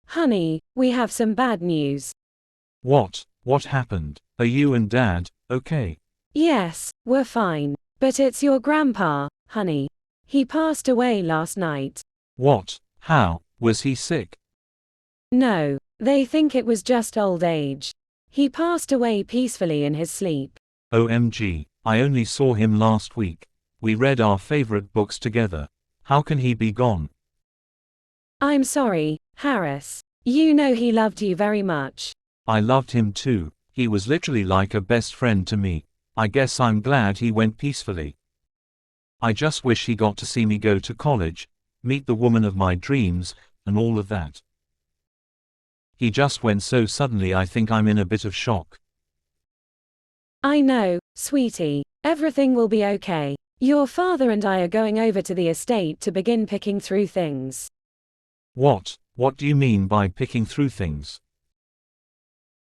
Honey, we have some bad news. What? What happened? Are you and Dad okay? Yes, we're fine. But it's your grandpa, honey. He passed away last night. What? How? Was he sick? No, they think it was just old age. He passed away peacefully in his sleep. OMG, I only saw him last week. We read our favorite books together. How can he be gone? I'm sorry, Harris. You know he loved you very much. I loved him too. He was literally like a best friend to me. I guess I'm glad he went peacefully. I just wish he got to see me go to college, meet the woman of my dreams, and all of that. He just went so suddenly. I think I'm in a bit of shock. I know, sweetie. Everything will be okay. Your father and I are going over to the estate to begin picking through things. What? What do you mean by picking through things?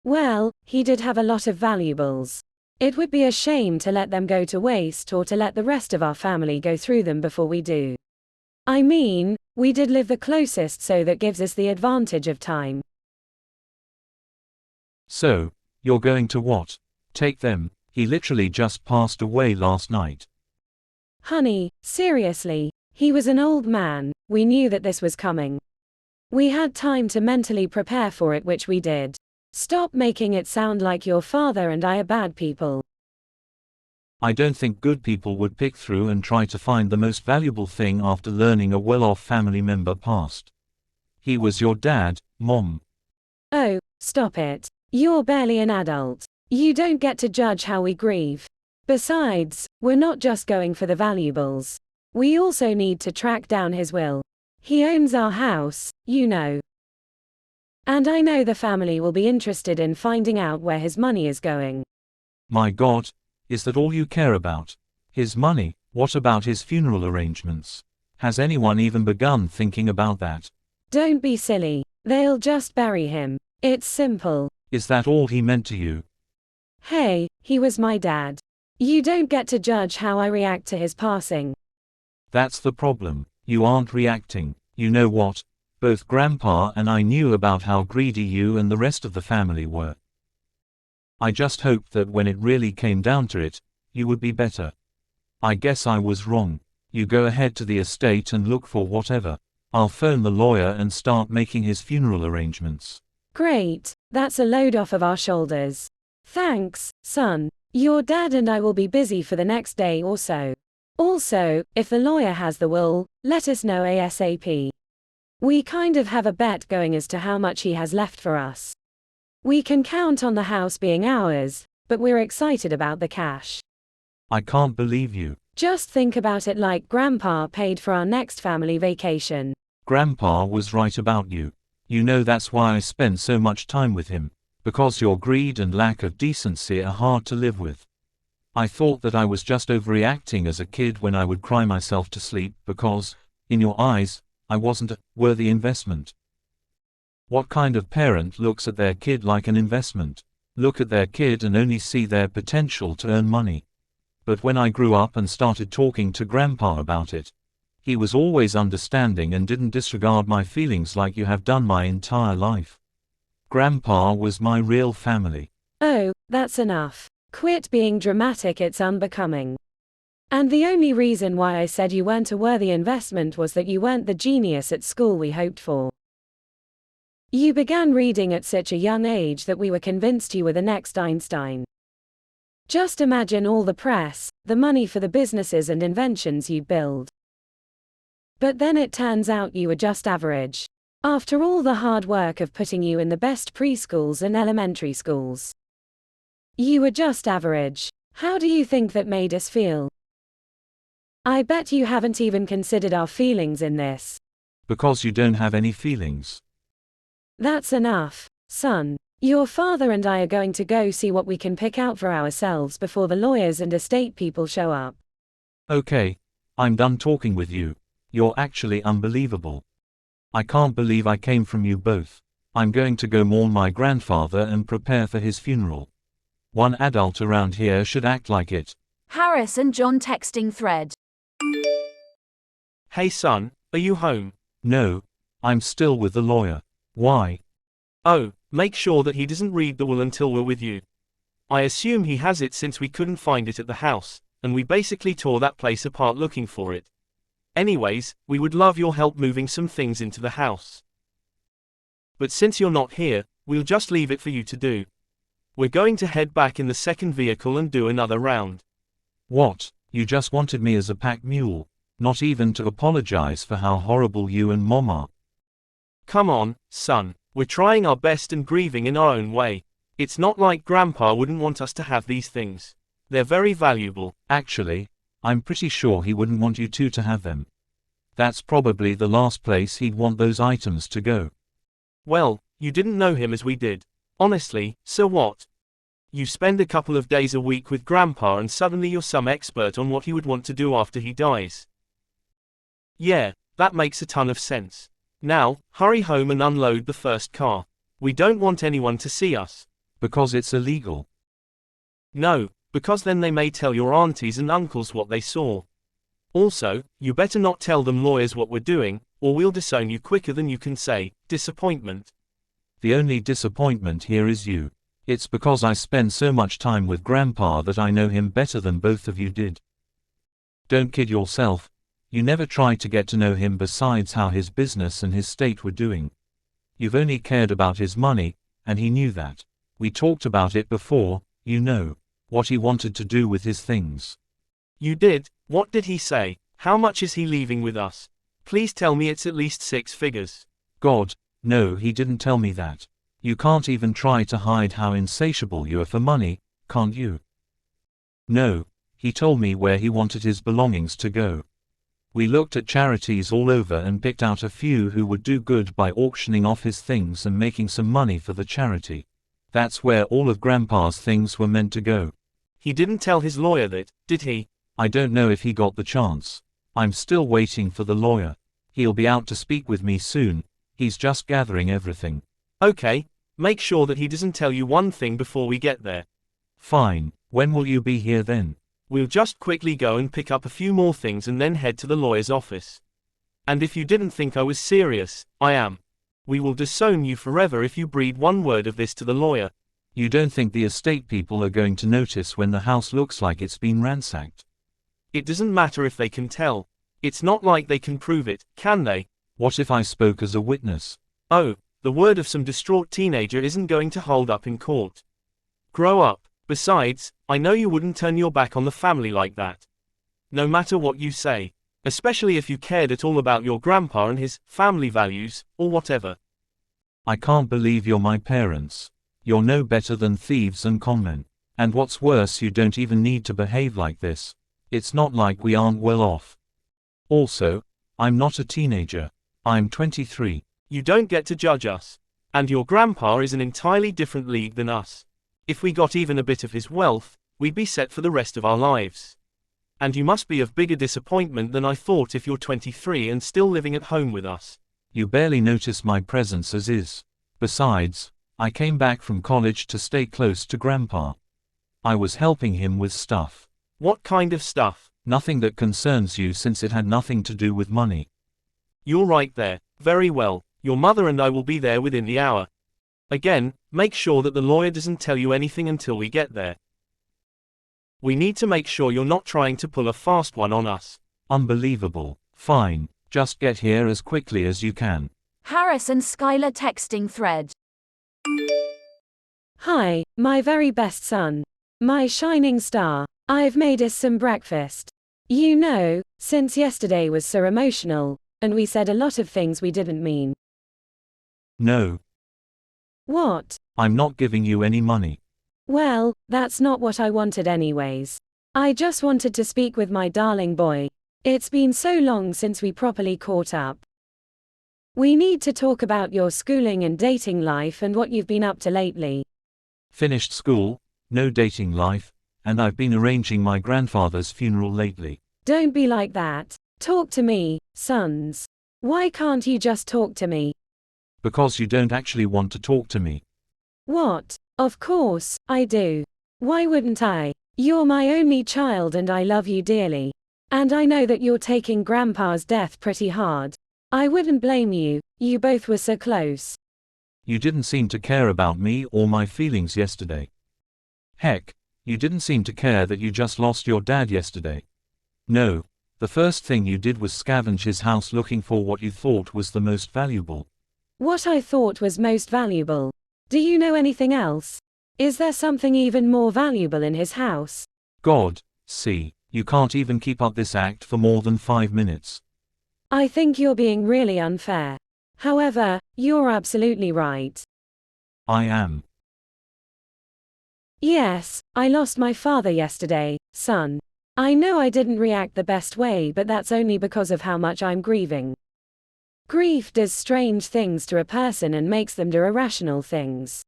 Well, he did have a lot of valuables. It would be a shame to let them go to waste or to let the rest of our family go through them before we do. I mean, we did live the closest, so that gives us the advantage of time. So, you're going to what? Take them? He literally just passed away last night. Honey, seriously, he was an old man. We knew that this was coming. We had time to mentally prepare for it, which we did. Stop making it sound like your father and I are bad people. I don't think good people would pick through and try to find the most valuable thing after learning a well-off family member passed. He was your dad, Mom. Oh, stop it. You're barely an adult. You don't get to judge how we grieve. Besides, we're not just going for the valuables. We also need to track down his will. He owns our house, you know. And I know the family will be interested in finding out where his money is going. My God, is that all you care about? His money? What about his funeral arrangements? Has anyone even begun thinking about that? Don't be silly. They'll just bury him. It's simple. Is that all he meant to you? Hey, he was my dad. You don't get to judge how I react to his passing. That's the problem. You aren't reacting. You know what? Both Grandpa and I knew about how greedy you and the rest of the family were. I just hoped that when it really came down to it, you would be better. I guess I was wrong. You go ahead to the estate and look for whatever. I'll phone the lawyer and start making his funeral arrangements. Great, that's a load off of our shoulders. Thanks, son. Your dad and I will be busy for the next day or so. Also, if the lawyer has the will, let us know ASAP. We kind of have a bet going as to how much he has left for us. We can count on the house being ours, but we're excited about the cash. I can't believe you. Just think about it like Grandpa paid for our next family vacation. Grandpa was right about you. You know that's why I spend so much time with him. Because your greed and lack of decency are hard to live with. I thought that I was just overreacting as a kid when I would cry myself to sleep because, in your eyes, I wasn't a worthy investment. What kind of parent looks at their kid like an investment? Look at their kid and only see their potential to earn money. But when I grew up and started talking to Grandpa about it, he was always understanding and didn't disregard my feelings like you have done my entire life. Grandpa was my real family. Oh, that's enough. Quit being dramatic, it's unbecoming. And the only reason why I said you weren't a worthy investment was that you weren't the genius at school we hoped for. You began reading at such a young age that we were convinced you were the next Einstein. Just imagine all the press, the money for the businesses and inventions you'd build. But then it turns out you were just average. After all the hard work of putting you in the best preschools and elementary schools. You were just average. How do you think that made us feel? I bet you haven't even considered our feelings in this. Because you don't have any feelings. That's enough, son. Your father and I are going to go see what we can pick out for ourselves before the lawyers and estate people show up. Okay, I'm done talking with you. You're actually unbelievable. I can't believe I came from you both. I'm going to go mourn my grandfather and prepare for his funeral. One adult around here should act like it. Harris and John texting thread. Hey son, are you home? No, I'm still with the lawyer. Why? Oh, make sure that he doesn't read the will until we're with you. I assume he has it since we couldn't find it at the house, and we basically tore that place apart looking for it. Anyways, we would love your help moving some things into the house. But since you're not here, we'll just leave it for you to do. We're going to head back in the second vehicle and do another round. What, you just wanted me as a pack mule, not even to apologize for how horrible you and Mom are. Come on, son, we're trying our best and grieving in our own way. It's not like Grandpa wouldn't want us to have these things. They're very valuable. Actually, I'm pretty sure he wouldn't want you two to have them. That's probably the last place he'd want those items to go. Well, you didn't know him as we did. Honestly, so what? You spend a couple of days a week with Grandpa and suddenly you're some expert on what he would want to do after he dies. Yeah, that makes a ton of sense. Now, hurry home and unload the first car. We don't want anyone to see us. Because it's illegal. No, because then they may tell your aunties and uncles what they saw. Also, you better not tell them lawyers what we're doing, or we'll disown you quicker than you can say, disappointment. The only disappointment here is you. It's because I spend so much time with Grandpa that I know him better than both of you did. Don't kid yourself. You never tried to get to know him besides how his business and his state were doing. You've only cared about his money, and he knew that. We talked about it before, you know, what he wanted to do with his things. You did? What did he say? How much is he leaving with us? Please tell me it's at least 6 figures. God, no, he didn't tell me that. You can't even try to hide how insatiable you are for money, can't you? No, he told me where he wanted his belongings to go. We looked at charities all over and picked out a few who would do good by auctioning off his things and making some money for the charity. That's where all of Grandpa's things were meant to go. He didn't tell his lawyer that, did he? I don't know if he got the chance. I'm still waiting for the lawyer. He'll be out to speak with me soon. He's just gathering everything. Okay, make sure that he doesn't tell you one thing before we get there. Fine, when will you be here then? We'll just quickly go and pick up a few more things and then head to the lawyer's office. And if you didn't think I was serious, I am. We will disown you forever if you breathe one word of this to the lawyer. You don't think the estate people are going to notice when the house looks like it's been ransacked? It doesn't matter if they can tell. It's not like they can prove it, can they? What if I spoke as a witness? Oh, the word of some distraught teenager isn't going to hold up in court. Grow up. Besides, I know you wouldn't turn your back on the family like that. No matter what you say. Especially if you cared at all about your grandpa and his family values, or whatever. I can't believe you're my parents. You're no better than thieves and conmen. And what's worse, you don't even need to behave like this. It's not like we aren't well off. Also, I'm not a teenager. I'm 23. You don't get to judge us. And your grandpa is an entirely different league than us. If we got even a bit of his wealth, we'd be set for the rest of our lives. And you must be of bigger disappointment than I thought if you're 23 and still living at home with us. You barely notice my presence as is. Besides, I came back from college to stay close to Grandpa. I was helping him with stuff. What kind of stuff? Nothing that concerns you since it had nothing to do with money. You're right there. Very well. Your mother and I will be there within the hour. Again, make sure that the lawyer doesn't tell you anything until we get there. We need to make sure you're not trying to pull a fast one on us. Unbelievable. Fine, just get here as quickly as you can. Harris and Skylar texting thread. Hi, my very best son. My shining star. I've made us some breakfast. You know, since yesterday was so emotional, and we said a lot of things we didn't mean. No. What? I'm not giving you any money. Well, that's not what I wanted anyways. I just wanted to speak with my darling boy. It's been so long since we properly caught up. We need to talk about your schooling and dating life and what you've been up to lately. Finished school, no dating life, and I've been arranging my grandfather's funeral lately. Don't be like that. Talk to me, sons. Why can't you just talk to me? Because you don't actually want to talk to me. What? Of course, I do. Why wouldn't I? You're my only child and I love you dearly. And I know that you're taking Grandpa's death pretty hard. I wouldn't blame you, you both were so close. You didn't seem to care about me or my feelings yesterday. Heck, you didn't seem to care that you just lost your dad yesterday. No, the first thing you did was scavenge his house looking for what you thought was the most valuable. What I thought was most valuable. Do you know anything else? Is there something even more valuable in his house? God, see, you can't even keep up this act for more than 5 minutes. I think you're being really unfair. However, you're absolutely right. I am. Yes, I lost my father yesterday, son. I know I didn't react the best way, but that's only because of how much I'm grieving. Grief does strange things to a person and makes them do irrational things.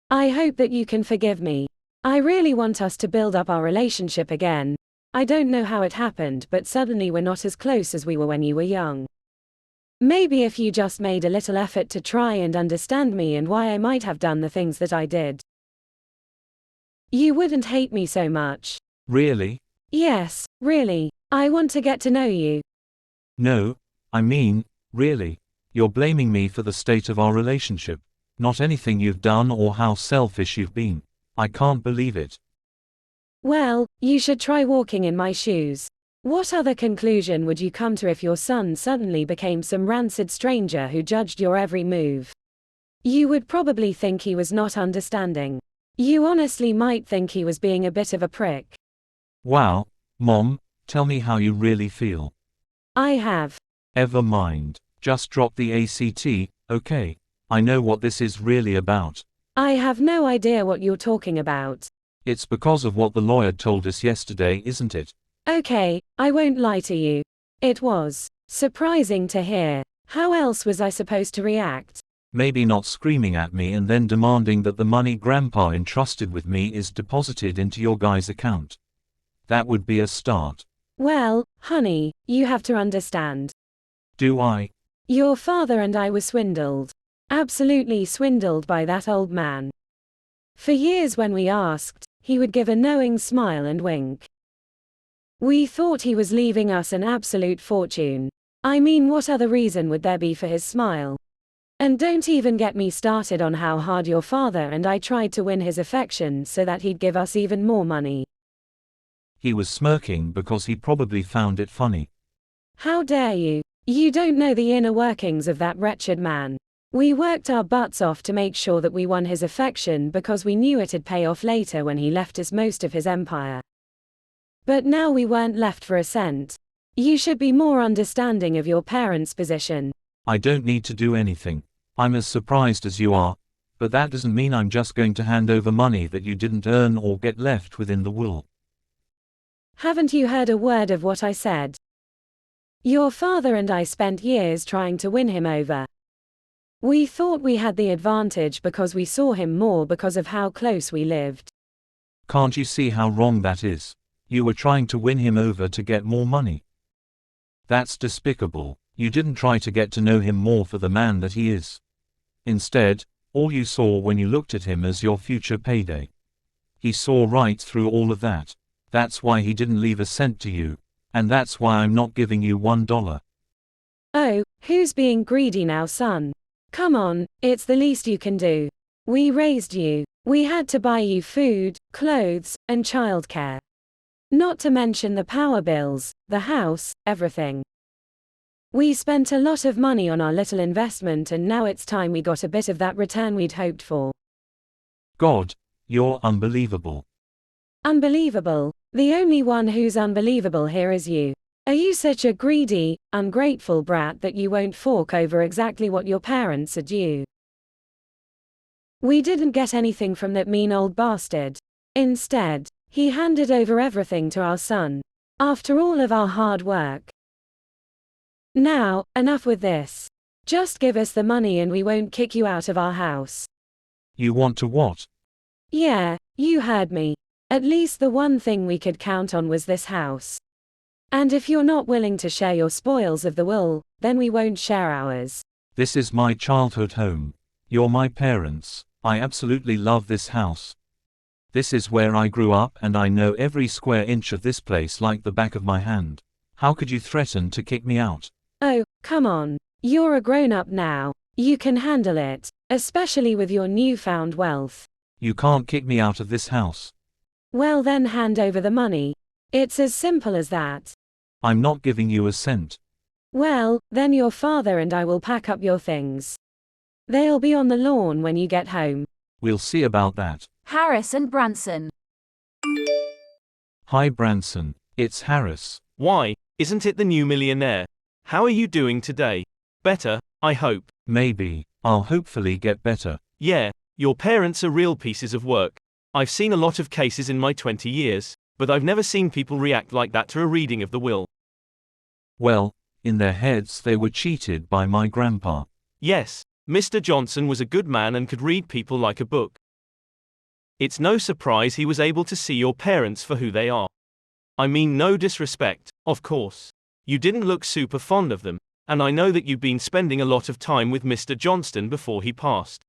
I hope that you can forgive me. I really want us to build up our relationship again. I don't know how it happened, but suddenly we're not as close as we were when you were young. Maybe if you just made a little effort to try and understand me and why I might have done the things that I did, you wouldn't hate me so much. Really? Yes, really. I want to get to know you. No, I mean, really. You're blaming me for the state of our relationship, not anything you've done or how selfish you've been. I can't believe it. Well, you should try walking in my shoes. What other conclusion would you come to if your son suddenly became some rancid stranger who judged your every move? You would probably think he was not understanding. You honestly might think he was being a bit of a prick. Wow, Mom, tell me how you really feel. I have. Ever mind. Just drop the ACT, okay? I know what this is really about. I have no idea what you're talking about. It's because of what the lawyer told us yesterday, isn't it? Okay, I won't lie to you. It was surprising to hear. How else was I supposed to react? Maybe not screaming at me and then demanding that the money Grandpa entrusted with me is deposited into your guy's account. That would be a start. Well, honey, you have to understand. Do I? Your father and I were swindled. Absolutely swindled by that old man. For years when we asked, he would give a knowing smile and wink. We thought he was leaving us an absolute fortune. I mean, what other reason would there be for his smile? And don't even get me started on how hard your father and I tried to win his affection so that he'd give us even more money. He was smirking because he probably found it funny. How dare you? You don't know the inner workings of that wretched man. We worked our butts off to make sure that we won his affection because we knew it'd pay off later when he left us most of his empire. But now we weren't left for a cent. You should be more understanding of your parents' position. I don't need to do anything. I'm as surprised as you are, but that doesn't mean I'm just going to hand over money that you didn't earn or get left within the will. Haven't you heard a word of what I said? Your father and I spent years trying to win him over. We thought we had the advantage because we saw him more because of how close we lived. Can't you see how wrong that is? You were trying to win him over to get more money. That's despicable. You didn't try to get to know him more for the man that he is. Instead, all you saw when you looked at him as your future payday. He saw right through all of that. That's why he didn't leave a cent to you. And that's why I'm not giving you $1. Oh, who's being greedy now, son? Come on, it's the least you can do. We raised you. We had to buy you food, clothes, and childcare. Not to mention the power bills, the house, everything. We spent a lot of money on our little investment and now it's time we got a bit of that return we'd hoped for. God, you're unbelievable. Unbelievable? The only one who's unbelievable here is you. Are you such a greedy, ungrateful brat that you won't fork over exactly what your parents are due? We didn't get anything from that mean old bastard. Instead, he handed over everything to our son. After all of our hard work. Now, enough with this. Just give us the money and we won't kick you out of our house. You want to what? Yeah, you heard me. At least the one thing we could count on was this house. And if you're not willing to share your spoils of the will, then we won't share ours. This is my childhood home. You're my parents. I absolutely love this house. This is where I grew up and I know every square inch of this place like the back of my hand. How could you threaten to kick me out? Oh, come on. You're a grown-up now. You can handle it, especially with your newfound wealth. You can't kick me out of this house. Well then hand over the money. It's as simple as that. I'm not giving you a cent. Well, then your father and I will pack up your things. They'll be on the lawn when you get home. We'll see about that. Harris and Branson. Hi Branson, it's Harris. Why, isn't it the new millionaire? How are you doing today? Better, I hope. Maybe. I'll hopefully get better. Yeah, your parents are real pieces of work. I've seen a lot of cases in my 20 years, but I've never seen people react like that to a reading of the will. Well, in their heads they were cheated by my grandpa. Yes, Mr. Johnson was a good man and could read people like a book. It's no surprise he was able to see your parents for who they are. I mean no disrespect, of course. You didn't look super fond of them, and I know that you've been spending a lot of time with Mr. Johnston before he passed.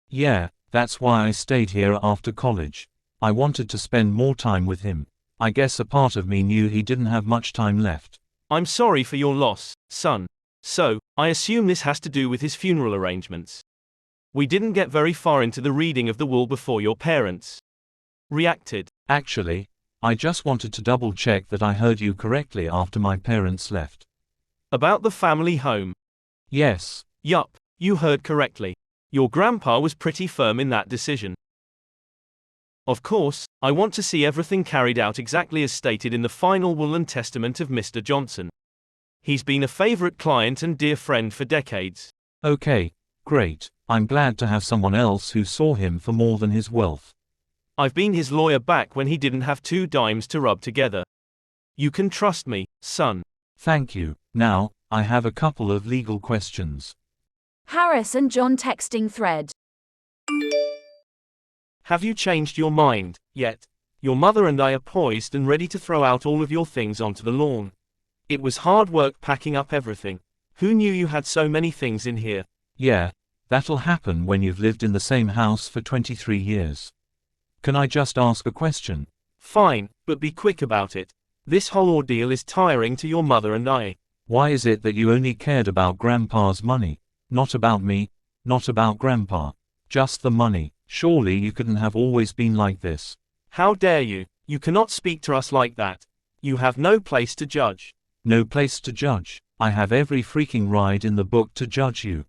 Yeah, that's why I stayed here after college. I wanted to spend more time with him. I guess a part of me knew he didn't have much time left. I'm sorry for your loss, son. So, I assume this has to do with his funeral arrangements. We didn't get very far into the reading of the will before your parents reacted. Actually, I just wanted to double check that I heard you correctly after my parents left. About the family home. Yes. Yup, you heard correctly. Your grandpa was pretty firm in that decision. Of course, I want to see everything carried out exactly as stated in the final will and testament of Mr. Johnson. He's been a favorite client and dear friend for decades. Okay, great. I'm glad to have someone else who saw him for more than his wealth. I've been his lawyer back when he didn't have 2 dimes to rub together. You can trust me, son. Thank you. Now, I have a couple of legal questions. Harris and John texting thread. Have you changed your mind yet? Your mother and I are poised and ready to throw out all of your things onto the lawn. It was hard work packing up everything. Who knew you had so many things in here? Yeah, that'll happen when you've lived in the same house for 23 years. Can I just ask a question? Fine, but be quick about it. This whole ordeal is tiring to your mother and I. Why is it that you only cared about Grandpa's money? Not about me, not about Grandpa. Just the money. Surely you couldn't have always been like this. How dare you? You cannot speak to us like that. You have no place to judge. No place to judge. I have every freaking right in the book to judge you.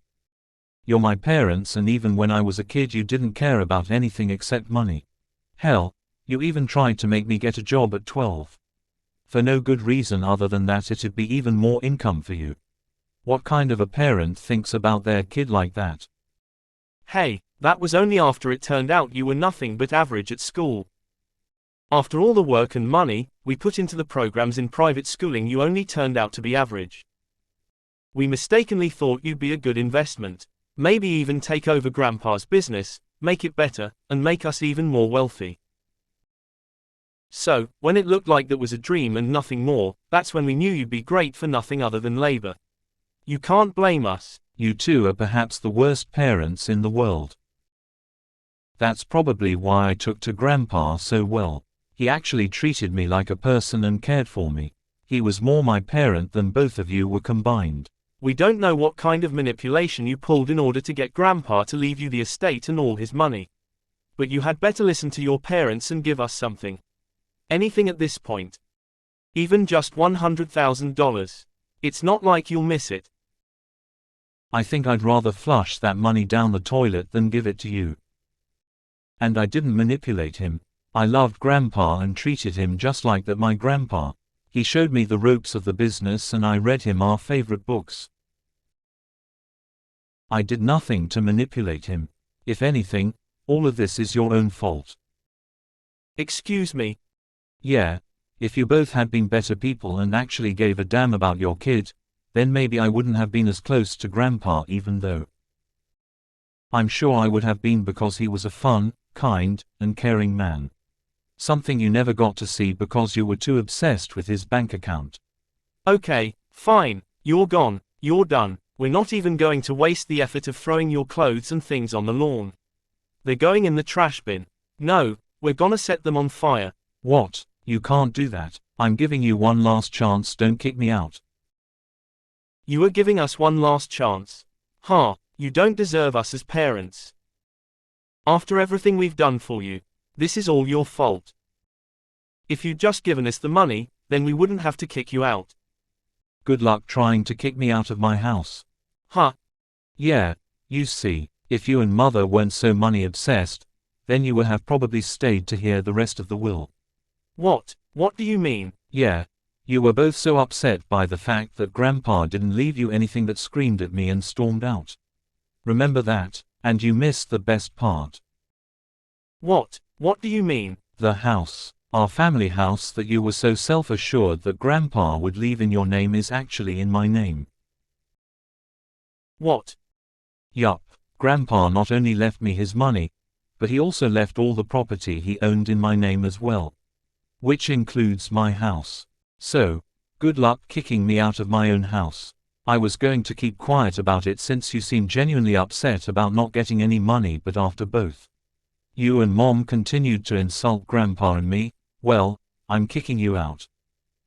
You're my parents, and even when I was a kid you didn't care about anything except money. Hell, you even tried to make me get a job at 12. For no good reason other than that it'd be even more income for you. What kind of a parent thinks about their kid like that? Hey, that was only after it turned out you were nothing but average at school. After all the work and money we put into the programs in private schooling, you only turned out to be average. We mistakenly thought you'd be a good investment. Maybe even take over Grandpa's business, make it better, and make us even more wealthy. So, when it looked like that was a dream and nothing more, that's when we knew you'd be great for nothing other than labor. You can't blame us. You two are perhaps the worst parents in the world. That's probably why I took to Grandpa so well. He actually treated me like a person and cared for me. He was more my parent than both of you were combined. We don't know what kind of manipulation you pulled in order to get Grandpa to leave you the estate and all his money. But you had better listen to your parents and give us something. Anything at this point. Even just $100,000. It's not like you'll miss it. I think I'd rather flush that money down the toilet than give it to you. And I didn't manipulate him. I loved Grandpa and treated him just like that my grandpa. He showed me the ropes of the business and I read him our favorite books. I did nothing to manipulate him. If anything, all of this is your own fault. Excuse me. Yeah, if you both had been better people and actually gave a damn about your kid, then maybe I wouldn't have been as close to Grandpa, even though I'm sure I would have been, because he was a fun, kind, and caring man. Something you never got to see because you were too obsessed with his bank account. Okay, fine, you're gone, you're done. We're not even going to waste the effort of throwing your clothes and things on the lawn. They're going in the trash bin. No, we're gonna set them on fire. What? You can't do that. I'm giving you one last chance, don't kick me out. You are giving us one last chance. You don't deserve us as parents. After everything we've done for you, this is all your fault. If you'd just given us the money, then we wouldn't have to kick you out. Good luck trying to kick me out of my house. Yeah, you see, if you and Mother weren't so money obsessed, then you would have probably stayed to hear the rest of the will. What do you mean? Yeah, you were both so upset by the fact that Grandpa didn't leave you anything that screamed at me and stormed out. Remember that, and you missed the best part. What do you mean? The house, our family house that you were so self-assured that Grandpa would leave in your name is actually in my name. What? Yup, Grandpa not only left me his money, but he also left all the property he owned in my name as well. Which includes my house. So, good luck kicking me out of my own house. I was going to keep quiet about it since you seemed genuinely upset about not getting any money, but after both you and Mom continued to insult Grandpa and me, well, I'm kicking you out.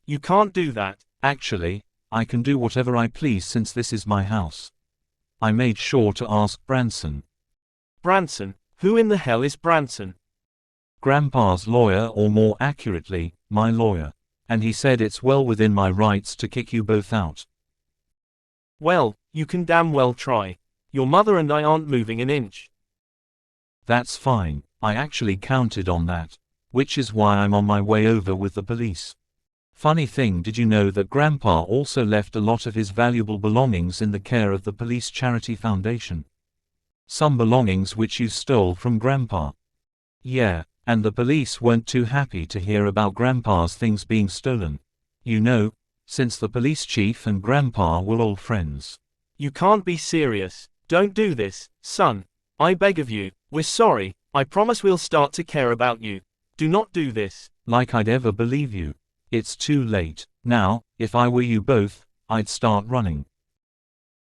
You can't do that. Actually, I can do whatever I please since this is my house. I made sure to ask Branson. Branson? Who in the hell is Branson? Grandpa's lawyer, or more accurately, my lawyer. And he said it's well within my rights to kick you both out. Well, you can damn well try. Your mother and I aren't moving an inch. That's fine, I actually counted on that. Which is why I'm on my way over with the police. Funny thing, did you know that Grandpa also left a lot of his valuable belongings in the care of the police charity foundation? Some belongings which you stole from Grandpa. Yeah, and the police weren't too happy to hear about Grandpa's things being stolen. You know, since the police chief and Grandpa were old friends. You can't be serious. Don't do this, son. I beg of you. We're sorry. I promise we'll start to care about you. Do not do this. Like I'd ever believe you. It's too late. Now, if I were you both, I'd start running.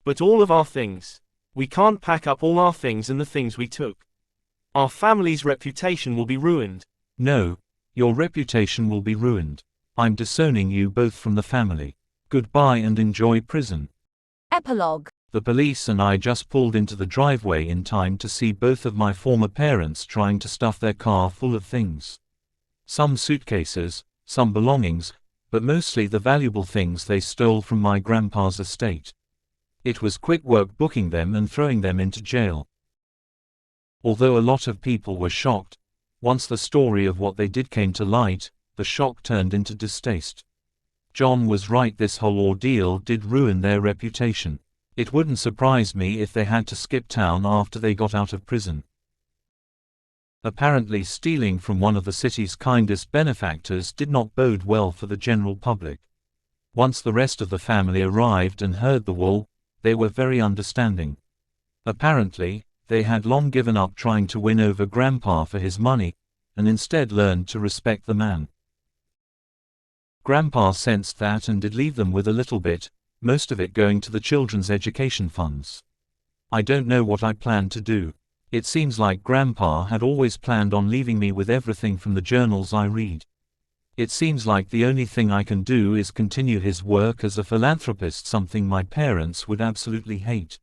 But all of our things. We can't pack up all our things and the things we took. Our family's reputation will be ruined. No, your reputation will be ruined. I'm disowning you both from the family. Goodbye and enjoy prison. Epilogue. The police and I just pulled into the driveway in time to see both of my former parents trying to stuff their car full of things. Some suitcases, some belongings, but mostly the valuable things they stole from my grandpa's estate. It was quick work booking them and throwing them into jail. Although a lot of people were shocked, once the story of what they did came to light, the shock turned into distaste. John was right, this whole ordeal did ruin their reputation. It wouldn't surprise me if they had to skip town after they got out of prison. Apparently stealing from one of the city's kindest benefactors did not bode well for the general public. Once the rest of the family arrived and heard the wool, they were very understanding. Apparently, they had long given up trying to win over Grandpa for his money, and instead learned to respect the man. Grandpa sensed that and did leave them with a little bit, most of it going to the children's education funds. I don't know what I planned to do. It seems like Grandpa had always planned on leaving me with everything from the journals I read. It seems like the only thing I can do is continue his work as a philanthropist, something my parents would absolutely hate.